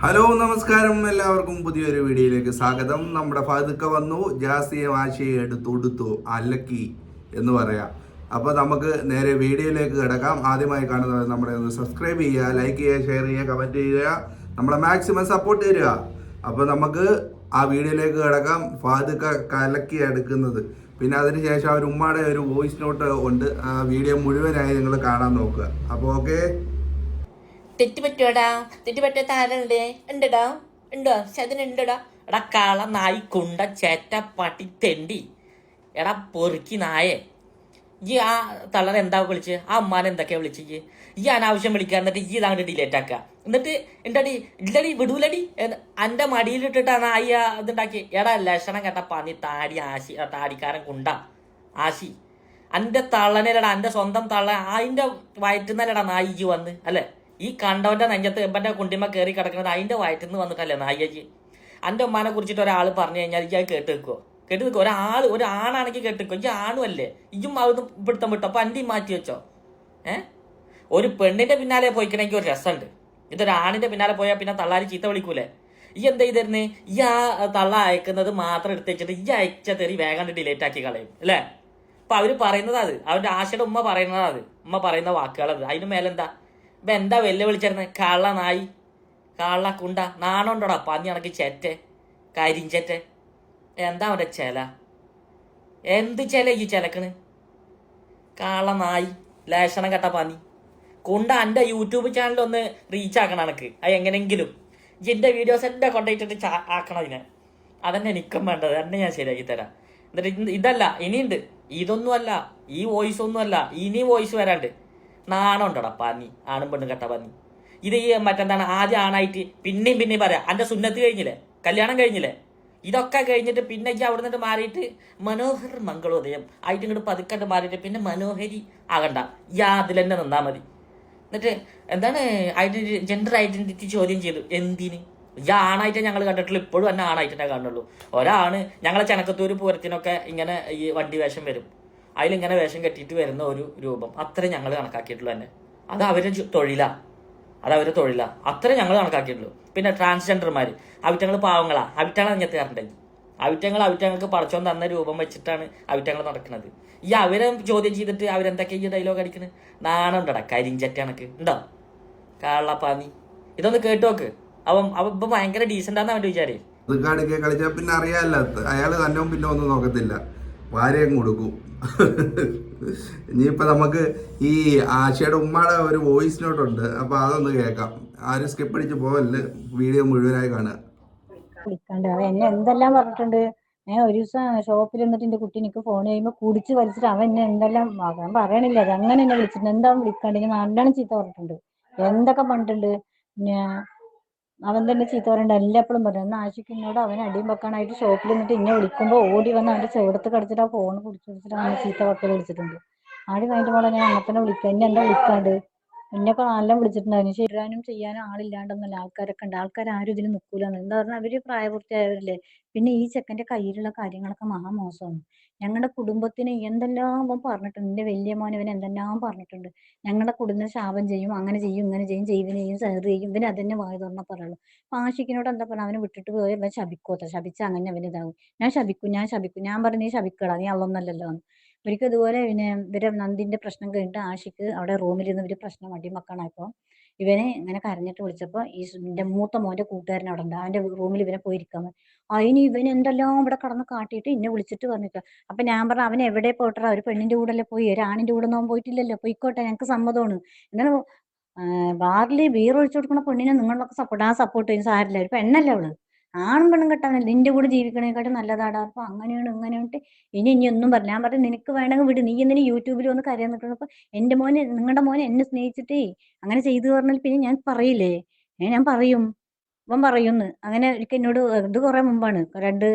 Hello നമസ്കാരം, എല്ലാവർക്കും പുതിയൊരു വീഡിയോയിലേക്ക് സ്വാഗതം. നമ്മുടെ ഫാദുക്ക വന്നു, ജാസിയെ ആശയെ എടുത്തു അലക്കി എന്ന് പറയാം. അപ്പോൾ നമുക്ക് നേരെ വീഡിയോയിലേക്ക് കിടക്കാം. ആദ്യമായി കാണുന്നത് നമ്മളെ ഒന്ന് സബ്സ്ക്രൈബ് ചെയ്യുക, ലൈക്ക് ചെയ്യുക, ഷെയർ ചെയ്യുക, കമൻറ്റ് ചെയ്യുക, നമ്മളെ മാക്സിമം സപ്പോർട്ട് തരിക. അപ്പോൾ നമുക്ക് ആ വീഡിയോയിലേക്ക് കിടക്കാം. ഫാദുക്ക കലക്കി എടുക്കുന്നത്, പിന്നെ അതിനുശേഷം അവർ ഉമ്മയുടെ ഒരു വോയിസ് നോട്ട് ഉണ്ട്. ആ വീഡിയോ മുഴുവനായി നിങ്ങൾ കാണാൻ നോക്കുക. അപ്പോൾ ഓക്കെ. തെറ്റ് പറ്റുവാടാ, തെറ്റ് പറ്റാത്ത ആരുണ്ട്? ഉണ്ടടാ, ഉണ്ടോ? അതിനുണ്ടടാ. എടാ കള നായി കുണ്ട ചേറ്റ പട്ടി തെണ്ടി, എടാ പൊറുക്കി നായേ. ഈ ആ തള്ളനെ എന്താ വിളിച്ച്, ആ അമ്മാനെ എന്തൊക്കെയാ വിളിച്ച് ഈ അനാവശ്യം വിളിക്കുക, എന്നിട്ട് ഈ ഇതാണ്ട് ഡിലേറ്റ് ആക്കുക. എന്നിട്ട് എന്താടി ഇല്ലടി വിടൂലടി എൻ്റെ മടിയിലിട്ടിട്ടാണ് ആ ഇതുണ്ടാക്കി. എടാ ലക്ഷണം കേട്ട പന്നി താടി ആശി, താടിക്കാരൻ കുണ്ട ആശി. എൻ്റെ തള്ളനല്ലടാ, എൻ്റെ സ്വന്തം തള്ള, അതിൻ്റെ വയറ്റുന്നല്ലടാ നായിക്ക് വന്ന് അല്ലേ? ഈ കണ്ടവന്റെ നെഞ്ചത്ത് എമ്പന്റെ കുണ്ടിമ കയറി കിടക്കുന്നത് അതിന്റെ വയറ്റിൽ വന്നിട്ടല്ലേ നായിക്ക്. എൻ്റെ ഉമ്മാനെ കുറിച്ചിട്ട് ഒരാൾ പറഞ്ഞു കഴിഞ്ഞാൽ ഈ അത് കേട്ട് വെക്കുവോ? കേട്ട് വെക്കുവോ? ഒരാണാണെങ്കിൽ കേട്ട് വെക്കോ? ഈ ആണും അല്ലേ? ഇയും അവിടുന്ന് പിടുത്തം വിട്ടോ? അപ്പൊ അൻ്റെയും മാറ്റി വെച്ചോ? ഒരു പെണ്ണിന്റെ പിന്നാലെ പോയിക്കണമെങ്കിൽ ഒരു രസമുണ്ട്. ഇതൊരാണിന്റെ പിന്നാലെ പോയാൽ പിന്നെ തള്ളാരി ചീത്ത വിളിക്കൂലേ? ഈ എന്താ ചെയ്തിരുന്നേ? ഈ ആ തള്ള അയക്കുന്നത് മാത്രം എടുത്ത് വെച്ചിട്ട് ഈ അയച്ച തെറി വേഗം ഡിലേറ്റ് ആക്കി കളയും അല്ലേ? അപ്പൊ അവര് പറയുന്നത് അത്, അവരുടെ ആശയുടെ ഉമ്മ പറയുന്നത് അത്, ഉമ്മ പറയുന്ന വാക്കുകളത്. അതിന് മേലെന്താ? ഇപ്പൊ എന്താ വെല്ലുവിളിച്ചിരുന്നത്? കള്ള നായി, കള്ള കുണ്ട, നാണുണ്ടോടാ പന്നി കണക്ക് ചെറ്റെ, കരിഞ്ചെറ്റെ. എന്താ അവന്റെ ചെല? എന്ത് ചെല ഈ ചെലക്കണ്? കള്ള നായി, ലേഷണം കെട്ട പന്നി കുണ്ട. എൻ്റെ യൂട്യൂബ് ചാനൽ ഒന്ന് റീച്ച് ആക്കണം എനക്ക്. അത് എങ്ങനെങ്കിലും എൻ്റെ വീഡിയോസ് എല്ലാം കൊണ്ടുപോയിട്ടിട്ട് ആക്കണം അതിനെ. അതന്നെ എനിക്കും വേണ്ടത്, എന്നെ ഞാൻ ശരിയാക്കി തരാം. എന്നിട്ട് ഇതല്ല ഇനിയുണ്ട്, ഇതൊന്നുമല്ല, ഈ വോയിസ് ഒന്നുമല്ല, ഇനി വോയിസ് വരാണ്ട്. നാണുണ്ടോടാ പന്നി, ആണും പെണ്ണും കെട്ട പന്നി. ഇത് ഈ മറ്റെന്താണ്, ആദ്യം ആണായിട്ട് പിന്നെയും പറയാം എൻ്റെ സുന്നത്ത് കഴിഞ്ഞില്ലേ, കല്യാണം കഴിഞ്ഞില്ലേ, ഇതൊക്കെ കഴിഞ്ഞിട്ട് പിന്നെ അവിടെ നിന്നിട്ട് മാറിയിട്ട് മനോഹർ മംഗളോദയം ആയിട്ട് ഇങ്ങോട്ട് പതുക്കട്ട് മാറിയിട്ട് പിന്നെ മനോഹരി ആകണ്ട, അതിൽ തന്നെ നിന്നാ മതി. എന്നിട്ട് എന്താണ് ജെൻഡർ ഐഡന്റിറ്റി ചോദ്യം ചെയ്തു. എന്തിന്? ആണായിട്ട് ഞങ്ങൾ കണ്ടിട്ടുള്ളൂ, ഇപ്പോഴും തന്നെ ആണായിട്ടേ കാണുള്ളൂ. ഒരാണ് ഞങ്ങളെ ചെനക്കത്തൂർ പൂരത്തിനൊക്കെ ഇങ്ങനെ ഈ വണ്ടി വേഷം വരും, അതിലിങ്ങനെ വേഷം കെട്ടിയിട്ട് വരുന്ന ഒരു രൂപം, അത്രേ ഞങ്ങൾ കണക്കാക്കിയിട്ടുള്ളൂ തന്നെ. അത് അവരുടെ തൊഴിലാ, അത്രേ ഞങ്ങൾ കണക്കാക്കിയിട്ടുള്ളൂ. പിന്നെ ട്രാൻസ്ജെൻഡർമാർ, അവിറ്റങ്ങൾ പാവങ്ങളാ, അവിറ്റങ്ങൾ അഞ്ഞെത്തുകാരുണ്ടെങ്കിൽ അവിറ്റങ്ങൾക്ക് പടച്ചോൻ തന്ന രൂപം വെച്ചിട്ടാണ് അവിറ്റങ്ങൾ നടക്കുന്നത്. ഈ അവരെ ചോദ്യം ചെയ്തിട്ട് അവരെന്തൊക്കെ ഈ ഡയലോഗ് അടിക്കുന്നത്? നാണുണ്ടടാ കരിഞ്ചറ്റ കണക്ക് ഉണ്ടോ? കാളപ്പാന്നി, ഇതൊന്ന് കേട്ടു നോക്ക്. അവൻ ഇപ്പൊ ഭയങ്കര ഡീസൻ്റാന്ന് അവൻ്റെ വിചാരേ. കളിച്ചാൽ പിന്നെ അറിയാമല്ലോ, അയാള് തന്നെ പിന്നെ ഒന്നും നോക്കത്തില്ല, വാരയും കൊടുക്കും. ഇനിയിപ്പോൾ നമുക്ക് ഈ ആശയുടെ ഉമ്മയുടെ ഒരു വോയിസ് നോട്ട് ഉണ്ട്, അപ്പോൾ അതൊന്ന് കേൾക്കാം. ആരും സ്കിപ്പ് അടിച്ച് പോവല്ലേ, വീഡിയോ മുഴുവനായി കാണുക. വിളിക്കാണ്ട് അവൻ എന്നെ എന്തെല്ലാം പറഞ്ഞിട്ടുണ്ട്. ഞാൻ ഒരു ദിവസം ഷോപ്പിൽ നിന്നിട്ട് എൻ്റെ കുട്ടി എനിക്ക് ഫോൺ ചെയ്യുമ്പോൾ കുടിച്ച് വലിച്ചിട്ട് അവൻ എന്നെ എന്തെല്ലാം ഞാൻ പറയണില്ല, അത് അങ്ങനെ എന്നെ വിളിച്ചിട്ടുണ്ട്. എന്താ വിളിക്കാണ്ട് ഞാൻ നല്ലോണം ചീത്ത പറഞ്ഞിട്ടുണ്ട്, എന്തൊക്കെ പറഞ്ഞിട്ടുണ്ട്. പിന്നെ അവൻ തന്നെ ചീത്ത പറയണ്ട എല്ലാപ്പോഴും പറയും. എന്നാൽ ആശിക്കുന്നോട് അവൻ അടിയും വെക്കാനായിട്ട് ഷോപ്പിൽ നിന്നിട്ട് ഇന്നെ വിളിക്കുമ്പോൾ ഓടി വന്ന് അവൻ്റെ ചെവിടത്ത് കടിച്ചിട്ട് ആ ഫോൺ പിടിച്ച് പിടിച്ചിട്ട് അവനെ ചീത്ത വെക്കൽ വിളിച്ചിട്ടുണ്ട്. ആടി കഴിഞ്ഞിട്ട് പോലെ ഞാൻ അങ്ങനെ വിളിക്കാം, എന്നെ എന്താ വിളിക്കാണ്ട്? എന്നെയൊക്കെ നല്ല വിളിച്ചിട്ടുണ്ടായിരുന്നു. ശരിയാനും ചെയ്യാനും ആളില്ലാണ്ടൊന്നുമല്ല, ആൾക്കാരൊക്കെ ഉണ്ട്. ആൾക്കാരും ഇതിന് നിൽക്കൂലെന്ന്. എന്താ പറഞ്ഞാൽ അവര് പ്രായപൂർത്തിയായവരല്ലേ. പിന്നെ ഈ ചെക്കൻ്റെ കയ്യിലുള്ള കാര്യങ്ങളൊക്കെ മഹാമോശമാണ്. ഞങ്ങളുടെ കുടുംബത്തിന് എന്തെല്ലാം അവൻ പറഞ്ഞിട്ടുണ്ട്. എൻ്റെ വലിയ മോൻ ഇവൻ എന്തെല്ലാം പറഞ്ഞിട്ടുണ്ട്. ഞങ്ങളുടെ കുടുംബം ശാപം ചെയ്യും, അങ്ങനെ ചെയ്യും, ഇങ്ങനെ ചെയ്യും, ചെയ്വിന് ചെയ്യും, സഹർ ചെയ്യും. ഇവന് അതന്നെ വായി തുറന്ന പറയുള്ളൂ. ആഷിക്കിനോട് എന്താ പറഞ്ഞാൽ അവനെ വിട്ടിട്ട് പോയി ഇവൻ ശപിക്കോത്ര, ശപിച്ച അങ്ങനെ അവൻ ഇതാവും. ഞാൻ ശപിക്കും. ഞാൻ പറഞ്ഞു നീ ശപിക്കടാ, നീ അള്ളൊന്നല്ലല്ലോ എന്ന്. ഒരിക്കൽ ഇതുപോലെ പിന്നെ ഇവരെ നന്ദിന്റെ പ്രശ്നം കഴിഞ്ഞിട്ട് ആഷിക്ക് അവിടെ റൂമിലിരുന്ന് ഇവര് പ്രശ്നം അടിമക്കണായപ്പോൾ ഇവനെ ഇങ്ങനെ കരഞ്ഞിട്ട് വിളിച്ചപ്പോൾ എൻ്റെ മൂത്ത മോന്റെ കൂട്ടുകാരൻ അവിടെ ഉണ്ട്, അവന്റെ റൂമിൽ ഇവനെ പോയിരിക്കാൻ. അതിന് ഇവൻ എന്തെല്ലാം ഇവിടെ കടന്ന് കാട്ടിയിട്ട് എന്നെ വിളിച്ചിട്ട് പറഞ്ഞിട്ട്. അപ്പൊ ഞാൻ പറഞ്ഞു അവൻ എവിടെ പോയിട്ടാ, ഒരു പെണ്ണിന്റെ കൂടെ അല്ലേ പോയി, ഒരു ആണിന്റെ കൂടെ ഒന്നും പോയിട്ടില്ലല്ലോ, പോയിക്കോട്ടെ ഞങ്ങൾക്ക് സമ്മതമാണ്. എന്നാൽ ബാറിൽ ബീർ ഒഴിച്ചു കൊടുക്കുന്ന പെണ്ണിനെ നിങ്ങളൊക്കെ സപ്പോർട്ട് ചെയ്യും, സാരില്ല, ഒരു പെണ്ണല്ലേ അവള്, ആണും പെണ്ണും കെട്ടാനല്ലേ, നിന്റെ കൂടെ ജീവിക്കണേക്കാട്ടും നല്ലതാടാ. അപ്പൊ അങ്ങനെയാണ് ഇങ്ങനെയുണ്ട്. ഇനി ഒന്നും പറഞ്ഞു. ഞാൻ പറഞ്ഞു നിനക്ക് വേണമെങ്കിൽ വിട്, നീ എന്തിനു യൂട്യൂബിൽ വന്ന് കരയാൻ നിൽക്കുന്നപ്പോ എന്റെ മോനെ, നിങ്ങളുടെ മോനെ എന്നെ സ്നേഹിച്ചിട്ടേ അങ്ങനെ ചെയ്തു പറഞ്ഞാൽ പിന്നെ ഞാൻ പറയില്ലേ, ഞാൻ പറയും, അവൻ പറയുന്നു. അങ്ങനെ ഒരിക്കൽ എന്നോട്, ഇത് കുറെ മുമ്പാണ്,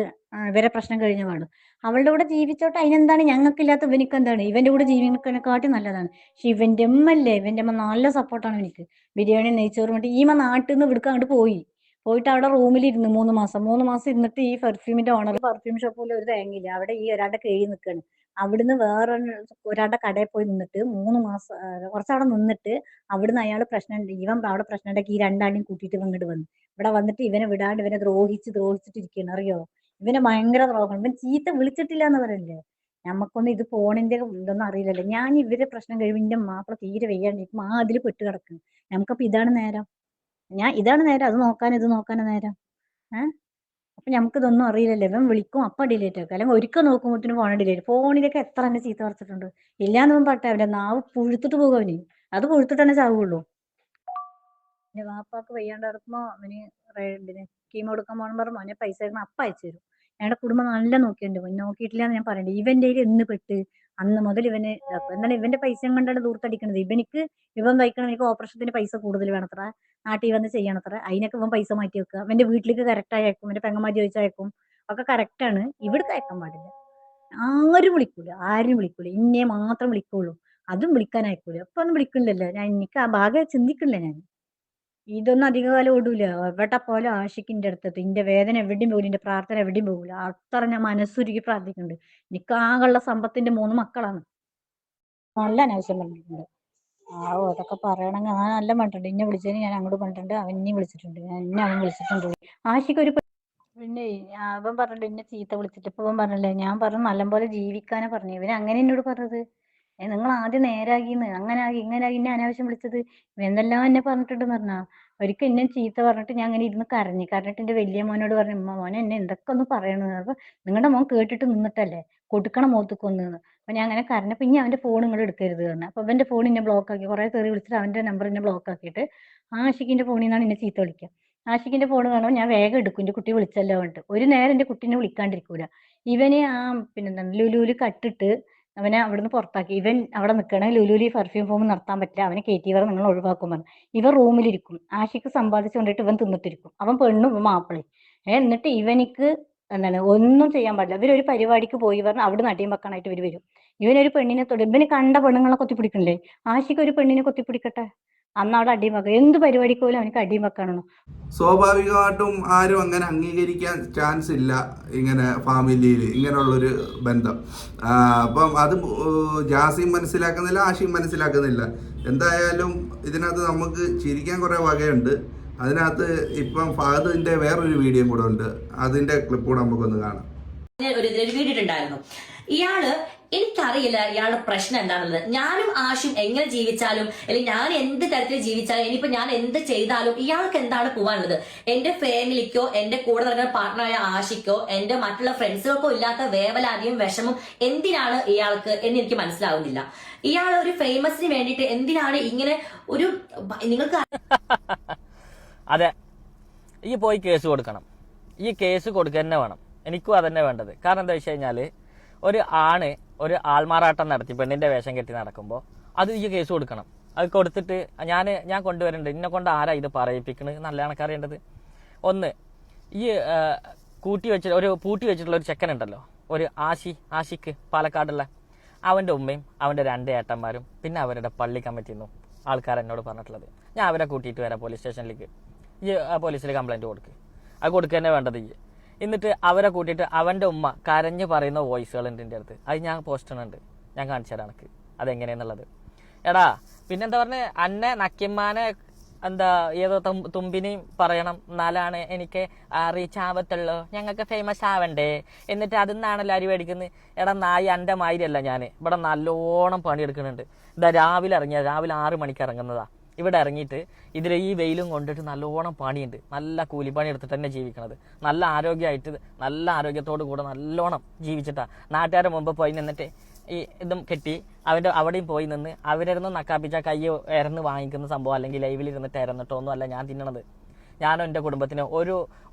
ഇവരെ പ്രശ്നം കഴിഞ്ഞ പാട്, അവളുടെ കൂടെ ജീവിച്ചോട്ടെ, അതിനെന്താണ്, ഞങ്ങൾക്കില്ലാത്ത ഇവനിക്ക് എന്താണ്, ഇവന്റെ കൂടെ ജീവിക്കണേക്കാട്ടും നല്ലതാണ്. പക്ഷെ ഇവന്റെ അമ്മല്ലേ, ഇവന്റെ അമ്മ നല്ല സപ്പോർട്ടാണ് എനിക്ക്. ബിരിയാണി നെയ്ച്ചോറും വേണ്ടി ഈ നാട്ടിൽ നിന്ന് ഇവിടുക്ക് അങ്ങോട്ട് പോയിട്ട് അവിടെ റൂമിലിരുന്ന് 3 മാസം ഇരുന്നിട്ട് ഈ പെർഫ്യൂമിന്റെ ഓണർ, പെർഫ്യൂം ഷോപ്പിൽ ഒരു തേങ്ങയില്ല, അവിടെ ഈ ഒരാളുടെ കീഴിൽ നിൽക്കുകയാണ്. അവിടുന്ന് വേറെ ഒരാളുടെ കടയിൽ പോയി നിന്നിട്ട് 3 മാസം കുറച്ചവിടെ നിന്നിട്ട് അവിടുന്ന് അയാൾ പ്രശ്നം ഇവൻ അവിടെ പ്രശ്നം ഉണ്ടാക്കി ഈ രണ്ടാളിനെയും കൂട്ടിയിട്ട് ഇവൻ ഇങ്ങോട്ട് വന്നു. ഇവിടെ വന്നിട്ട് ഇവനെ വിടാണ്ട് ഇവനെ ദ്രോഹിച്ചിട്ടിരിക്കുകയാണ്, അറിയോ? ഇവനെ ഭയങ്കര ദ്രോഹം. ഇവൻ ചീത്ത വിളിച്ചിട്ടില്ല എന്ന് പറയല്ലേ. നമുക്കൊന്നും ഇത് ഫോണിന്റെ ഇതൊന്നും അറിയില്ലല്ലോ. ഞാൻ ഇവരെ പ്രശ്നം കഴിയുമ്പോൾ എന്റെ മാപ്പിള തീരെ വയ്യാണ്ടിരിക്കും, അതിൽ പെട്ട് കിടക്കും. നമുക്കപ്പൊ ഇതാണ് നേരം, ഇതാണ് നേരം, അത് നോക്കാൻ ഇത് നോക്കാനാ നേരം. അപ്പൊ നമുക്ക് ഇതൊന്നും അറിയില്ലല്ലോ. ഇവൻ വിളിക്കും അപ്പൊ ഡിലേറ്റ് ആക്കും, അല്ലെങ്കിൽ ഒരിക്കൽ നോക്കുമ്പോഴത്തേനും ഫോൺ ഡിലേറ്റ്. ഫോണിലൊക്കെ എത്ര തന്നെ ചീത്ത പറിച്ചിട്ടുണ്ട്. ഇല്ലാന്നൊന്നും പട്ടെ അവന്റെ നാവ് പുഴുത്തിട്ട് പോകും അവന്, അത് പുഴുത്തിട്ട് ചാവുള്ളൂ. എന്റെ വാപ്പാക്ക് വയ്യാണ്ട് ഇറക്കുമ്പോ അവന് ഇതിന് കീമോ കൊടുക്കാൻ പോകണം പറഞ്ഞു, അവനെ പൈസ തരുമ്പോ അപ്പ അയച്ചു തരും. ഞങ്ങളുടെ കുടുംബം നല്ല നോക്കിയിട്ടുണ്ട്, നോക്കിയിട്ടില്ല എന്ന് ഞാൻ പറയണ്ടേ. ഇവന്റെ എന്ന് പെട്ട് അന്ന് മുതൽ ഇവന് ഇതാക്കും. എന്നാൽ ഇവന്റെ പൈസ കൊണ്ടാണ് ദൂർത്തടിക്കണത്. ഇവൻ കഴിക്കണം, എനിക്ക് ഓപ്പറേഷത്തിന് പൈസ കൂടുതൽ വേണത്ര, നാട്ടിൽ വന്ന് ചെയ്യണത്ര, അതിനൊക്കെ ഇവൻ പൈസ മാറ്റി വെക്കുക. അവന്റെ വീട്ടിലേക്ക് കറക്റ്റ് അയക്കും, എന്റെ പെങ്ങന്മാർ ചോദിച്ചയക്കും, ഒക്കെ കറക്റ്റാണ്. ഇവിടുത്തെ അയക്കാൻ പാടില്ല. ആരും വിളിക്കൂല, ഇന്നെ മാത്രം വിളിക്കുള്ളൂ. അതും വിളിക്കാൻ അയക്കൂല. ഇപ്പൊ ഒന്നും വിളിക്കണില്ലല്ലോ. എനിക്ക് ആ ഭാഗം ചിന്തിക്കണില്ല ഞാൻ. ഇതൊന്നും അധികകാലം ഓടൂല. എവിടെ പോലെ ആഷിക്കിന്റെ അടുത്തത് എന്റെ വേദന എവിടെയും പോകില്ല, എന്റെ പ്രാർത്ഥന എവിടെയും പോകില്ല. അത്ര ഞാൻ മനസ്സുരുക്കി പ്രാർത്ഥിക്കുന്നുണ്ട്. എനിക്ക് ആകെയുള്ള സമ്പത്തിന്റെ 3 മക്കളാണ്. നല്ല അനാവശ്യം പറഞ്ഞിട്ടുണ്ട്. അതൊക്കെ പറയണെങ്കിൽ ഞാൻ നല്ല പറഞ്ഞിട്ടുണ്ട്. ഇന്നെ വിളിച്ചതിന് ഞാൻ അങ്ങോട്ട് പറഞ്ഞിട്ടുണ്ട്, അവൻ ഇനി വിളിച്ചിട്ടുണ്ട്, അവൻ വിളിച്ചിട്ടുണ്ട്. ആഷിക്ക് ഒരു പിന്നെ അവൻ പറഞ്ഞിട്ട് എന്നെ ചീത്ത വിളിച്ചിട്ട് ഇപ്പൊ അവൻ പറഞ്ഞില്ലേ, ഞാൻ പറഞ്ഞു നല്ലപോലെ ജീവിക്കാനാ പറഞ്ഞു. ഇവന് അങ്ങനെ എന്നോട് പറഞ്ഞത്. നിങ്ങൾ ആദ്യം നേരാകിന്ന്, അങ്ങനെ ആകി ഇങ്ങനെ ആകി, എന്നെ അനാവശ്യം വിളിച്ചത് എന്തെല്ലാം എന്നെ പറഞ്ഞിട്ടുണ്ടെന്ന് പറഞ്ഞാ. ഒരിക്കൽ എന്നെ ചീത്ത പറഞ്ഞിട്ട് ഞാൻ അങ്ങനെ ഇരുന്ന് കരഞ്ഞിട്ട് എന്റെ വലിയ മോനോട് പറഞ്ഞു, ഉമ്മ മോനെ എന്നെ എന്തൊക്കെ ഒന്ന് പറയണെന്ന്. അപ്പൊ നിങ്ങളുടെ മോൻ കേട്ടിട്ട് നിന്നിട്ടല്ലേ, കൊടുക്കണം മോത്തുക്കൊന്ന്. അപ്പൊ ഞാൻ അങ്ങനെ കരഞ്ഞപ്പോ ഇനി അവന്റെ ഫോൺ നിങ്ങൾ എടുക്കരുത് പറഞ്ഞു. അപ്പൊ അവന്റെ ഫോൺ എന്നെ ബ്ലോക്ക് ആക്കി, കുറെ തെറി വിളിച്ചിട്ട് അവന്റെ നമ്പർ എന്നെ ബ്ലോക്ക് ആക്കിയിട്ട് ആഷിക്കിന്റെ ഫോണിൽ നിന്നാണ് എന്നെ ചീത്ത വിളിക്കുക. ആഷിക്കിന്റെ ഫോൺ കാണുമ്പോൾ ഞാൻ വേഗം എടുക്കും, എന്റെ കുട്ടി വിളിച്ചല്ലോ പറഞ്ഞിട്ട്. ഒരു നേരം എന്റെ കുട്ടീനെ വിളിക്കാണ്ടിരിക്കൂല. ഇവനെ പിന്നെന്താണ് ലുലുവിൽ കട്ടിട്ട് അവനെ അവിടുന്ന് പുറത്താക്കി. ഇവൻ അവിടെ നിൽക്കണ ലുലുവിൽ പെർഫ്യൂം ഫോം നടത്താൻ പറ്റില്ല, അവനെ കയറ്റിയവർ നിങ്ങൾ ഒഴിവാക്കും പറഞ്ഞു. ഇവൻ റൂമിലിരിക്കും, ആഷിക്ക് സമ്പാദിച്ചു കൊണ്ടിട്ട് ഇവൻ തിന്നിട്ടിരിക്കും. അവൻ പെണ്ണും ഇവൻ മാപ്പിളയും. എന്നിട്ട് ഇവനിക്ക് എന്താണ് ഒന്നും ചെയ്യാൻ പാടില്ല. ഇവരൊരു പരിപാടിക്ക് പോയി പറഞ്ഞാൽ അവിടെ നടിയും വെക്കാനായിട്ട് ഇവർ വരും. ഇവനൊരു പെണ്ണിനെ തൊടും, ഇവന് കണ്ട പെണ്ണുങ്ങളെ കൊത്തിപ്പിടിക്കണില്ലേ, ആഷിക്ക് ഒരു പെണ്ണിനെ കൊത്തിപ്പിടിക്കട്ടെ, അന്ന് അവിടെ അടിയും വെക്കാം. എന്ത് പരിപാടിക്ക് പോലും അവനക്ക് അടിയും വെക്കാണോ. സ്വാഭാവികമായിട്ടും ആരും അങ്ങനെ അംഗീകരിക്കാൻ ചാൻസ് ഇല്ല, ഇങ്ങനെ ഫാമിലിയിൽ ഇങ്ങനെയുള്ളൊരു ബന്ധം. അപ്പം അത് ജാസിയും മനസ്സിലാക്കുന്നില്ല, ആഷിയും മനസ്സിലാക്കുന്നില്ല. എന്തായാലും ഇതിനകത്ത് നമുക്ക് ചിരിക്കാൻ കുറേ വകയുണ്ട്. അതിനകത്ത് ഇപ്പം ഫഹദിന്റെ വേറൊരു വീഡിയോ കൂടെ ഉണ്ട്, അതിന്റെ ക്ലിപ്പ് കൂടെ നമുക്കൊന്ന് കാണാം. ഒരു വീഡിയോ ഉണ്ടായിരുന്നു. ഇയാള്, എനിക്കറിയില്ല ഇയാളുടെ പ്രശ്നം എന്താണെന്നുള്ളത്. ഞാനും ആഷും എങ്ങനെ ജീവിച്ചാലും, അല്ലെങ്കിൽ ഞാൻ എന്ത് തരത്തിൽ ജീവിച്ചാലും, ഇനിയിപ്പോ ഞാൻ എന്ത് ചെയ്താലും ഇയാൾക്ക് എന്താണ് പോവാനുള്ളത്? എന്റെ ഫാമിലിക്കോ എന്റെ കൂടെ നടക്കുന്ന പാർട്ട്ണറായ ആഷിക്കോ എന്റെ മറ്റുള്ള ഫ്രണ്ട്സുകൾക്കോ ഇല്ലാത്ത വേവലാതിയും വിഷമം എന്തിനാണ് ഇയാൾക്ക് എന്ന് എനിക്ക് മനസ്സിലാവുന്നില്ല. ഇയാൾ ഒരു ഫേമസിന് വേണ്ടിയിട്ട് എന്തിനാണ് ഇങ്ങനെ ഒരു, നിങ്ങൾക്ക് അതെ, ഈ പോയി കേസ് കൊടുക്കണം. ഈ കേസ് കൊടുക്കുക തന്നെ വേണം. എനിക്കും അതന്നെ വേണ്ടത്. കാരണം എന്താ വെച്ച് കഴിഞ്ഞാൽ, ഒരു ആണ് ഒരു ആൾമാറാട്ടം നടത്തി പെണ്ണിന്റെ വേഷം കെട്ടി നടക്കുമ്പോൾ അത് ഈ കേസ് കൊടുക്കണം. അത് കൊടുത്തിട്ട് ഞാൻ കൊണ്ടുവരുന്നുണ്ട്, എന്നെ കൊണ്ട് ആരാ ഇത് പറയിപ്പിക്കണത് നല്ല കണക്കറിയേണ്ടത്. ഒന്ന്, ഈ പൂട്ടി വെച്ചിട്ടുള്ള ഒരു ചെക്കനുണ്ടല്ലോ, ഒരു ആഷിക്ക് പാലക്കാടുള്ള, അവന്റെ ഉമ്മയും അവന്റെ 2 ഏട്ടന്മാരും പിന്നെ അവരുടെ പള്ളി കമ്മിറ്റിന്നും ആൾക്കാർ എന്നോട് പറഞ്ഞിട്ടുള്ളത്. ഞാൻ അവരെ കൂട്ടിയിട്ട് വരാം പോലീസ് സ്റ്റേഷനിലേക്ക്, ഈ പോലീസിൽ കംപ്ലൈന്റ് കൊടുക്കുക. അത് കൊടുക്കുക തന്നെ വേണ്ടത്. എന്നിട്ട് അവരെ കൂട്ടിയിട്ട് അവന്റെ ഉമ്മ കരഞ്ഞ് പറയുന്ന വോയിസുകൾ ഉണ്ട് എൻ്റെ അടുത്ത്. അത് ഞാൻ പോസ്റ്റ് ചെയ്യുന്നുണ്ട്, ഞാൻ കാണിച്ചു തരാം എനിക്ക് അതെങ്ങനെയാന്നുള്ളത്. എടാ പിന്നെന്താ പറഞ്ഞ, അന്നെ നക്കിമ്മാനെ എന്താ ഏതോ തുമ്പിനെയും പറയണം, എന്നാലാണ് എനിക്ക് റീച്ച് ആവത്തുള്ളൂ, ഞങ്ങൾക്ക് ഫേമസ് ആവണ്ടേ, എന്നിട്ട് അതിന്നാണല്ലോ അരി മേടിക്കുന്നത്. എടാ നായി, എൻ്റെ മാതിരിയല്ല ഞാൻ. ഇവിടെ നല്ലോണം പണിയെടുക്കുന്നുണ്ട്. ഇതാ രാവിലെ 6 മണിക്ക് ഇറങ്ങുന്നതാ. ഇവിടെ ഇറങ്ങിയിട്ട് ഇതിൽ ഈ വെയിലും കൊണ്ടിട്ട് നല്ലോണം പണിയുണ്ട്. നല്ല കൂലിപ്പണി എടുത്തിട്ട് തന്നെ ജീവിക്കണത്. നല്ല ആരോഗ്യമായിട്ട്, നല്ല ആരോഗ്യത്തോടു കൂടെ നല്ലോണം ജീവിച്ചിട്ടാ. നാട്ടുകാരുടെ മുമ്പ് പോയി നിന്നിട്ട് ഈ ഇതും കെട്ടി അവിടെയും പോയി നിന്ന് അവരിരുന്ന് നക്കാപ്പിച്ച കൈ ഇറന്ന് വാങ്ങിക്കുന്ന സംഭവം, അല്ലെങ്കിൽ ലൈവിൽ ഇരുന്നിട്ട് ഇറന്നിട്ടോ ഒന്നും അല്ല ഞാൻ തിന്നണത്. ഞാനും എൻ്റെ കുടുംബത്തിന്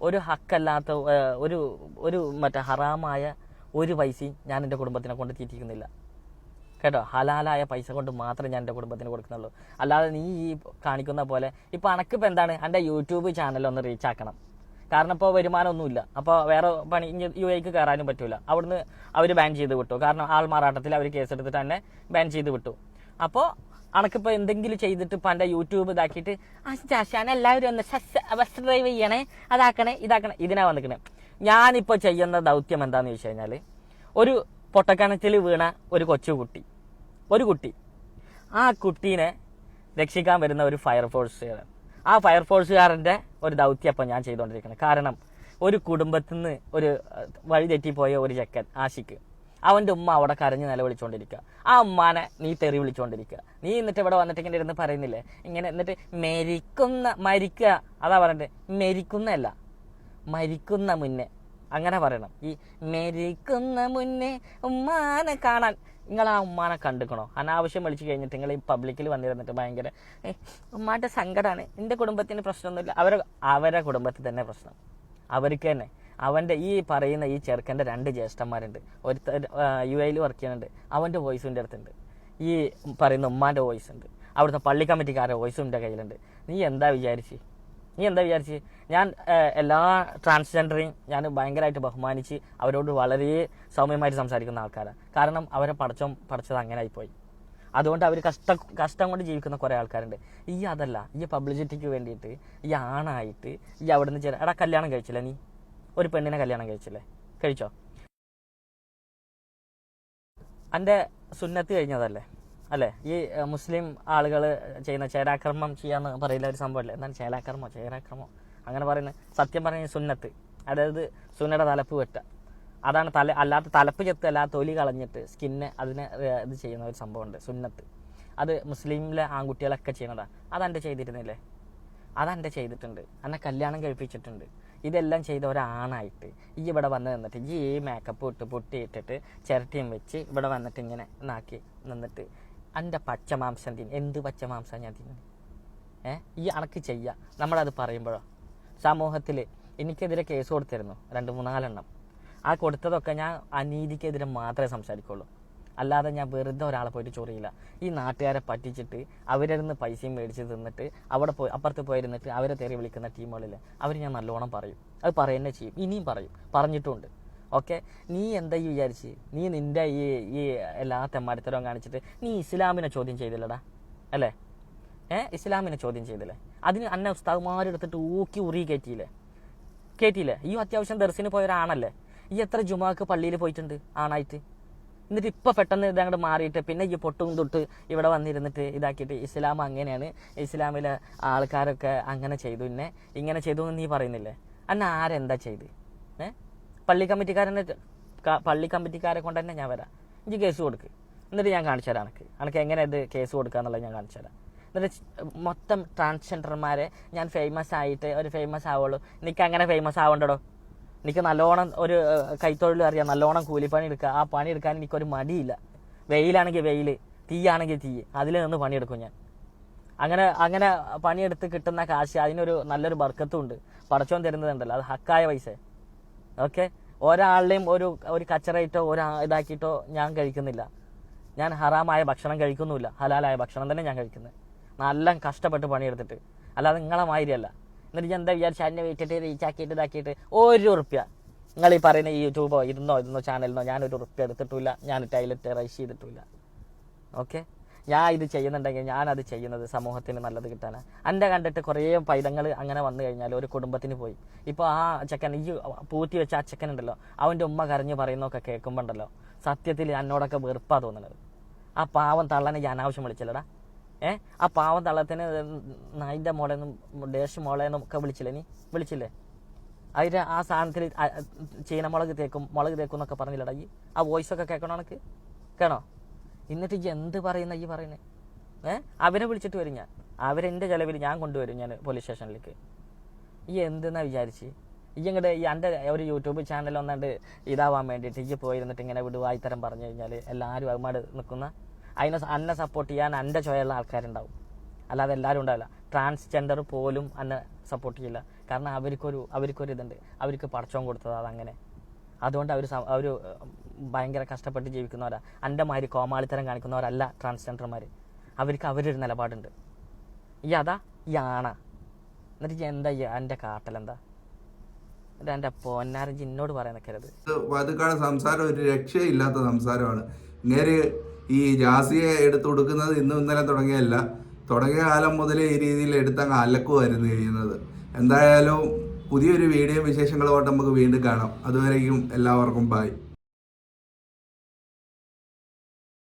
ഒരു ഹക്കല്ലാത്ത ഒരു മറ്റേ ഹറാമായ ഒരു പൈസയും ഞാൻ എൻ്റെ കുടുംബത്തിനെ കൊണ്ട് തീറ്റിക്കുന്നില്ല കേട്ടോ. ഹലാലായ പൈസ കൊണ്ട് മാത്രമേ ഞാൻ എൻ്റെ കുടുംബത്തിന് കൊടുക്കുന്നുള്ളൂ. അല്ലാതെ നീ ഈ കാണിക്കുന്ന പോലെ ഇപ്പം അനക്കിപ്പോൾ എന്താണ്, എൻ്റെ യൂട്യൂബ് ചാനലൊന്ന് റീച്ച് ആക്കണം. കാരണം ഇപ്പോൾ വരുമാനമൊന്നുമില്ല. അപ്പോൾ വേറെ പണി UAE കയറാനും പറ്റൂല. അവിടുന്ന് അവർ ബാൻ ചെയ്ത് വിട്ടു. കാരണം ആൾമാറാട്ടത്തിൽ അവർ കേസെടുത്തിട്ട് തന്നെ ബാൻ ചെയ്ത് വിട്ടു. അപ്പോൾ അനക്കിപ്പോൾ എന്തെങ്കിലും ചെയ്തിട്ട് ഇപ്പം എൻ്റെ യൂട്യൂബ് ഇതാക്കിയിട്ട് ഞാൻ എല്ലാവരും ഒന്ന് സബ്സ്ക്രൈബ് ചെയ്യണേ, അതാക്കണേ, ഇതാക്കണേ, ഇതിനാ വന്നിക്കണേ. ഞാനിപ്പോൾ ചെയ്യുന്ന ദൗത്യം എന്താണെന്ന് ചോദിച്ചു കഴിഞ്ഞാൽ, പൊട്ടക്കിണറ്റിൽ വീണ ഒരു കുട്ടി ആ കുട്ടീനെ രക്ഷിക്കാൻ വരുന്ന ഒരു ഫയർഫോഴ്സുകാരൻ. ആ ഫയർഫോഴ്സുകാരൻ്റെ ഒരു ദൗത്യം അപ്പം ഞാൻ ചെയ്തുകൊണ്ടിരിക്കുന്നത്. കാരണം ഒരു കുടുംബത്തിൽ നിന്ന് ഒരു വഴി തെറ്റിപ്പോയ ഒരു ചെക്കൻ ആഷിക്ക്, അവൻ്റെ ഉമ്മ അവിടെ കരഞ്ഞ് നിലവിളിച്ചുകൊണ്ടിരിക്കുക. ആ ഉമ്മാനെ നീ തെറി വിളിച്ചുകൊണ്ടിരിക്കുക. നീ എന്നിട്ട് ഇവിടെ വന്നിട്ട് ഇങ്ങനെ ഇരുന്ന് പറയുന്നില്ലേ ഇങ്ങനെ, എന്നിട്ട് മരിക്കുക അതാ പറയണ്ടേ, മരിക്കുന്ന മുന്നേ അങ്ങനെ പറയണം. ഈ മരിക്കുന്ന മുന്നേ ഉമ്മാനെ കാണാൻ. നിങ്ങൾ ആ ഉമ്മാനെ കണ്ടിക്കണോ? അനാവശ്യം വിളിച്ചു കഴിഞ്ഞിട്ട് നിങ്ങൾ ഈ പബ്ലിക്കിൽ വന്നിരുന്നിട്ട് ഭയങ്കര ഉമ്മാൻ്റെ സങ്കടമാണ്, എൻ്റെ കുടുംബത്തിന് പ്രശ്നമൊന്നുമില്ല. അവരെ കുടുംബത്തിൽ തന്നെ പ്രശ്നം അവർക്ക് തന്നെ. അവൻ്റെ ഈ പറയുന്ന ഈ ചെറുക്കൻ്റെ 2 ജ്യേഷ്ഠന്മാരുണ്ട്. ഒരുത്തർ UAE വർക്ക് ചെയ്യുന്നുണ്ട്, അവൻ്റെ വോയിസ് എൻ്റെ അടുത്തുണ്ട്. ഈ പറയുന്ന ഉമ്മാൻ്റെ വോയിസ് ഉണ്ട്, അവിടുത്തെ പള്ളി കമ്മിറ്റിക്കാരുടെ വോയിസും എൻ്റെ കയ്യിലുണ്ട്. നീ എന്താ വിചാരിച്ച് ഞാൻ എല്ലാ ട്രാൻസ്ജെൻഡറെയും ഞാൻ ഭയങ്കരമായിട്ട് ബഹുമാനിച്ച് അവരോട് വളരെ സൗമ്യമായിട്ട് സംസാരിക്കുന്ന ആൾക്കാരാണ്. കാരണം അവരെ പഠിച്ചത് അങ്ങനെ ആയിപ്പോയി. അതുകൊണ്ട് അവർ കഷ്ടം കൊണ്ട് ജീവിക്കുന്ന കുറേ ആൾക്കാരുണ്ട്. അതല്ല, പബ്ലിസിറ്റിക്ക് വേണ്ടിയിട്ട് ആണായിട്ട് അവിടെ നിന്ന് എടാ കല്യാണം കഴിച്ചില്ല, നീ ഒരു പെണ്ണിനെ കല്യാണം കഴിച്ചോ? എൻ്റെ സുന്നത്ത് കഴിഞ്ഞതല്ലേ അല്ലേ? ഈ മുസ്ലിം ആളുകൾ ചെയ്യുന്ന ചേരാക്രമം ചെയ്യാന്ന് പറയില്ല ഒരു സംഭവമല്ലേ? എന്താണ് ചേരാക്രമോ അങ്ങനെ പറയുന്നത്? സത്യം പറഞ്ഞ സുന്നത്ത്, അതായത് സുന്നയുടെ തലപ്പ് വെട്ടുക, അതാണ് അല്ലാത്ത തലപ്പ് ചെത്തല്ല, തൊലി കളഞ്ഞിട്ട് സ്കിന്നെ അതിനെ ഇത് ചെയ്യുന്ന ഒരു സംഭവമുണ്ട് സുന്നത്ത്. അത് മുസ്ലിമിലെ ആൺകുട്ടികളൊക്കെ ചെയ്യണതാണ്. അതെൻ്റെ ചെയ്തിരുന്നില്ലേ? അതെൻ്റെ ചെയ്തിട്ടുണ്ട്. എന്നെ കല്യാണം കഴിപ്പിച്ചിട്ടുണ്ട്. ഇതെല്ലാം ചെയ്ത ഒരാണായിട്ട് ഇവിടെ വന്ന് നിന്നിട്ട് ഈ മേക്കപ്പ് ഇട്ട് പൊട്ടിയിട്ടിട്ട് ചിരട്ടിയും വെച്ച് ഇവിടെ വന്നിട്ട് ഇങ്ങനെ നാക്കി നിന്നിട്ട് എൻ്റെ പച്ചമാംസം തിന്നു. എന്ത് പച്ചമാംസം ഞാൻ തിന്നു? ഈ അണക്ക് ചെയ്യുക. നമ്മളത് പറയുമ്പോഴോ സമൂഹത്തിൽ എനിക്കെതിരെ കേസ് കൊടുത്തിരുന്നു 2-3-4 എണ്ണം. ആ കൊടുത്തതൊക്കെ ഞാൻ അനീതിക്കെതിരെ മാത്രമേ സംസാരിക്കുള്ളൂ. അല്ലാതെ ഞാൻ വെറുതെ ഒരാളെ പോയിട്ട് ചൊറിയില്ല. ഈ നാട്ടുകാരെ പറ്റിച്ചിട്ട് അവരിരുന്ന് പൈസയും മേടിച്ച് തിന്നിട്ട് അപ്പുറത്ത് പോയിരുന്നിട്ട് അവരെ തെറി വിളിക്കുന്ന ടീമുകളില്ലേ, അവർ ഞാൻ നല്ലോണം പറയും. അത് പറയുന്നേ ചെയ്യും, ഇനിയും പറയും, പറഞ്ഞിട്ടുമുണ്ട്. ഓക്കെ, നീ എന്താ വിചാരിച്ച്? നീ നിൻ്റെ ഈ എല്ലാ തെമ്മാടിത്തരവും കാണിച്ചിട്ട് നീ ഇസ്ലാമിനെ ചോദ്യം ചെയ്തില്ലടാ അല്ലേ? ഇസ്ലാമിനെ ചോദ്യം ചെയ്തില്ലേ? അതിന് അന്നെ ഉസ്താദ്മാരെടുത്തിട്ട് ഊറി കയറ്റിയില്ലേ? ഈ അത്യാവശ്യം ദർസിന് പോയ ഒരാണല്ലേ? ഈ എത്ര ജുമാക്ക് പള്ളിയിൽ പോയിട്ടുണ്ട് ആണായിട്ട്? എന്നിട്ട് ഇപ്പം പെട്ടെന്ന് ഇതങ്ങോട്ട് മാറിയിട്ട് പിന്നെ ഈ പൊട്ടും തൊട്ട് ഇവിടെ വന്നിരുന്നിട്ട് ഇതാക്കിയിട്ട് ഇസ്ലാം അങ്ങനെയാണ്, ഇസ്ലാമിലെ ആൾക്കാരൊക്കെ അങ്ങനെ ചെയ്തു, ഇങ്ങനെ ചെയ്തു എന്ന് നീ പറയുന്നില്ലേ? അന്നെ ആരെന്താ ചെയ്ത്? പള്ളി കമ്മിറ്റിക്കാരെ കൊണ്ട് തന്നെ ഞാൻ വരാം. എനിക്ക് കേസ് കൊടുക്ക്, എന്നിട്ട് ഞാൻ കാണിച്ചു തരാം അനക്ക് എങ്ങനെ ഇത് കേസ് കൊടുക്കുക എന്നുള്ളത് ഞാൻ കാണിച്ചു തരാം. എന്നിട്ട് മൊത്തം ട്രാൻസ്ജെൻഡർമാരെ ഞാൻ ഫേമസ് ആയിട്ട് ഒരു ഫേമസ് ആവുള്ളൂ. എനിക്ക് അങ്ങനെ ഫേമസ് ആവണ്ടടോ. എനിക്ക് നല്ലോണം ഒരു കൈത്തൊഴിൽ അറിയാം, നല്ലോണം കൂലിപ്പണി എടുക്കുക. ആ പണി എടുക്കാൻ എനിക്കൊരു മടിയില്ല. വെയിലാണെങ്കിൽ വെയിൽ, തീയാണെങ്കിൽ തീ, അതിൽ നിന്ന് പണിയെടുക്കും ഞാൻ. അങ്ങനെ പണിയെടുത്ത് കിട്ടുന്ന കാശ് അതിനൊരു നല്ലൊരു ബർക്കത്തും ഉണ്ട്. പടച്ചോൻ തരുന്നതുണ്ടല്ലോ, അത് ഹക്കായ പൈസ. ഓക്കെ, ഒരാളുടെയും ഒരു കച്ചറയിട്ടോ ഇതാക്കിയിട്ടോ ഞാൻ കഴിക്കുന്നില്ല. ഞാൻ ഹറാമായ ഭക്ഷണം കഴിക്കുന്നുമില്ല, ഹലാലായ ഭക്ഷണം തന്നെ ഞാൻ കഴിക്കുന്നത്. നല്ല കഷ്ടപ്പെട്ട് പണിയെടുത്തിട്ട്, അല്ലാതെ നിങ്ങളെ മാതിരിയല്ല. എന്നിട്ട് ഞാൻ എന്താ വിചാരിച്ചാൽ എന്നെ വെയിറ്റിട്ട് റീച്ചാക്കിയിട്ട് ഇതാക്കിയിട്ട് ₹1 നിങ്ങൾ ഈ പറയുന്ന ഈ യൂട്യൂബോ ഇരുന്നോ ചാനലിനോ ഞാനൊരു ഉറുപ്പ്യ എടുത്തിട്ടില്ല. ഞാൻ ടൈലറ്റ് റൈസ് ചെയ്തിട്ടില്ല. ഓക്കെ, ഞാൻ ഇത് ചെയ്യുന്നുണ്ടെങ്കിൽ ഞാനത് ചെയ്യുന്നത് സമൂഹത്തിന് നല്ലത് കിട്ടാനാണ്. എൻ്റെ കണ്ടിട്ട് കുറേ പൈതങ്ങൾ അങ്ങനെ വന്നു കഴിഞ്ഞാൽ ഒരു കുടുംബത്തിന് പോയി. ഇപ്പോൾ ആ ചെക്കൻ, ഈ പൂറ്റി വെച്ച ആ ചെക്കൻ ഉണ്ടല്ലോ, അവൻ്റെ ഉമ്മ കരഞ്ഞ് പറയുന്നതൊക്കെ കേൾക്കുമ്പോണ്ടല്ലോ സത്യത്തിൽ എന്നോടൊക്കെ വെറുപ്പാണ് തോന്നുന്നത്. ആ പാവം തള്ളനെ ഞാൻ അനാവശ്യം വിളിച്ചില്ലടാ. ആ പാവം തള്ളത്തിന് നായിൻ്റെ മോളെന്നും ഡേഷ് മോളെന്നും ഒക്കെ വിളിച്ചില്ലേ? അതിന് ആ സാധനത്തിൽ ചീനമുളക് തേക്കും എന്നൊക്കെ പറഞ്ഞില്ലടാ. ആ വോയിസൊക്കെ കേൾക്കണോ എനിക്ക്? കേണോ? എന്നിട്ട് എന്ത് പറയുന്നത്? അവരെ വിളിച്ചിട്ട് വരും ഞാൻ. അവരെൻ്റെ ചിലവിൽ ഞാൻ കൊണ്ടുവരും ഞാൻ പോലീസ് സ്റ്റേഷനിലേക്ക്. എന്തെന്നാ വിചാരിച്ച് ഇങ്ങോട്ട് എൻ്റെ ഒരു യൂട്യൂബ് ചാനൽ ഒന്നാണ്ട് ഇതാവാൻ വേണ്ടിയിട്ട് പോയിരുന്നിട്ട് ഇങ്ങനെ വിടുവായിത്തരം പറഞ്ഞു കഴിഞ്ഞാൽ എല്ലാവരും അതുമായിട്ട് നിൽക്കുന്ന അന്നെ സപ്പോർട്ട് ചെയ്യാൻ എൻ്റെ ചോയുള്ള ആൾക്കാരുണ്ടാവും, അല്ലാതെ എല്ലാവരും ഉണ്ടാവില്ല. ട്രാൻസ്ജെൻഡർ പോലും എന്നെ സപ്പോർട്ട് ചെയ്യില്ല. കാരണം അവർക്കൊരു ഇതുണ്ട്, അവർക്ക് പടച്ചോൻ കൊടുത്തത് അതങ്ങനെ. അതുകൊണ്ട് അവർ ഭയങ്കര കഷ്ടപ്പെട്ട് ജീവിക്കുന്നവരാ. എൻ്റെ മാതിരി കോമാളിത്തരം കാണിക്കുന്നവരല്ല ട്രാൻസ്ജെൻഡർമാർ. അവർക്ക് അവരൊരു നിലപാടുണ്ട്. അതാ ആണ. എന്നിട്ട് എന്താ എൻ്റെ കാട്ടലെന്താ? എൻ്റെ പൊന്നാരൻ ജിന്നോട് പറയാൻ നിൽക്കരുത്. വധുക്കാട് സംസാരം ഒരു രക്ഷയില്ലാത്ത സംസാരമാണ്. ഇങ്ങനെ ഈ ജാസിയെ എടുത്തു കൊടുക്കുന്നത് ഇന്നും ഇന്നലെ തുടങ്ങിയ കാലം മുതലേ ഈ രീതിയിൽ എടുത്തങ്ങ് അലക്കുമായിരുന്നു ചെയ്യുന്നത്. എന്തായാലും പുതിയൊരു വീഡിയോ വിശേഷങ്ങളുമായിട്ട് നമുക്ക് വീണ്ടും കാണാം. അതുവരേക്കും എല്ലാവർക്കും ബൈ.